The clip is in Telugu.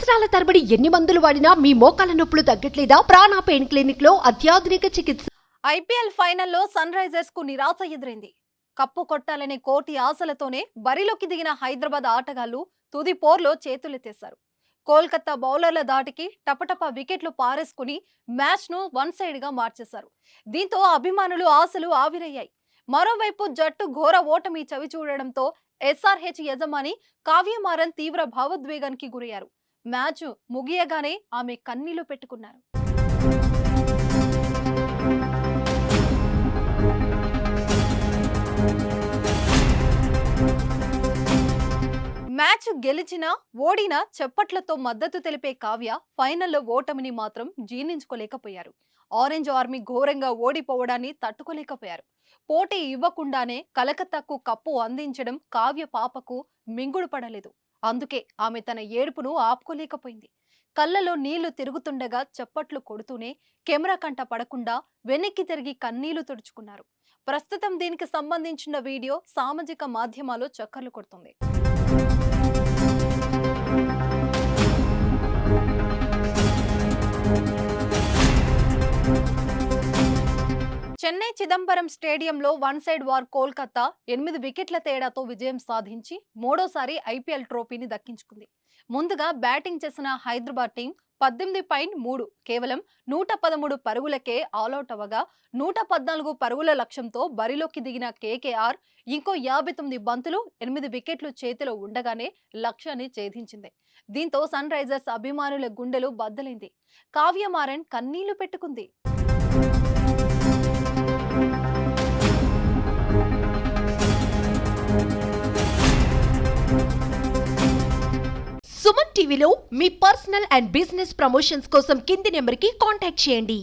సంవత్సరాల తరబడి ఎన్ని మందులు వాడినా మీ మోకాల నొప్పులు తగ్గట్లేదా? ప్రాణ పెయిన్ క్లినిక్ లో అత్యాధునిక చికిత్స. ఐపీఎల్ ఫైనల్లో సన్ రైజర్స్ కు నిరాశ ఎదురైంది. కప్పు కొట్టాలనే కోటి ఆశలతోనే బరిలోకి దిగిన హైదరాబాద్ ఆటగాళ్లు తుది పోర్లో చేతులెత్తేశారు. కోల్కతా బౌలర్ల దాటికి టపటపా వికెట్లు పారేసుకుని మ్యాచ్ ను వన్ సైడ్ గా మార్చేశారు. దీంతో అభిమానులు ఆశలు ఆవిరయ్యాయి. మరోవైపు జట్టు ఘోర ఓటమి చవి చూడడంతో ఎస్ఆర్హెచ్ యజమాని కావ్య మారన్ తీవ్ర భావోద్వేగానికి గురయ్యారు. మ్యాచ్ ముగియగానే ఆమె కన్నీళ్లు పెట్టుకున్నారు. మ్యాచ్ గెలిచినా ఓడినా చప్పట్లతో మద్దతు తెలిపే కావ్య ఫైనల్లో ఓటమిని మాత్రం జీర్ణించుకోలేకపోయారు. ఆరెంజ్ ఆర్మీ ఘోరంగా ఓడిపోవడాన్ని తట్టుకోలేకపోయారు. పోటీ ఇవ్వకుండానే కలకత్తాకు కప్పు అందించడం కావ్య పాపకు మింగుడు పడలేదు. అందుకే ఆమె తన ఏడుపును ఆపుకోలేకపోయింది. కళ్ళలో నీళ్లు తిరుగుతుండగా చప్పట్లు కొడుతూనే కెమెరా కంట పడకుండా వెనక్కి తిరిగి కన్నీళ్లు తుడుచుకున్నారు. ప్రస్తుతం దీనికి సంబంధించిన వీడియో సామాజిక మాధ్యమాల్లో చక్కర్లు కొడుతుంది. చెన్నై చిదంబరం స్టేడియంలో వన్ సైడ్ వార్ కోల్కతా 8 వికెట్ల తేడాతో విజయం సాధించి మూడోసారి ఐపీఎల్ ట్రోఫీని దక్కించుకుంది. ముందుగా బ్యాటింగ్ చేసిన హైదరాబాద్ టీం 18.3 కేవలం 113 పరుగులకే ఆలౌట్ అవ్వగా 114 పరుగుల లక్ష్యంతో బరిలోకి దిగిన కేకేఆర్ ఇంకో 59 బంతులు 8 వికెట్లు చేతిలో ఉండగానే లక్ష్యాన్ని ఛేదించింది. దీంతో సన్ రైజర్స్ అభిమానుల గుండెలు బద్దలైంది. కావ్య మారన్ కన్నీళ్లు పెట్టుకుంది. సుమన్ టీవీలో మీ పర్సనల్ అండ్ బిజినెస్ ప్రమోషన్స్ కోసం కింది నెంబర్కి కాంటాక్ట్ చేయండి.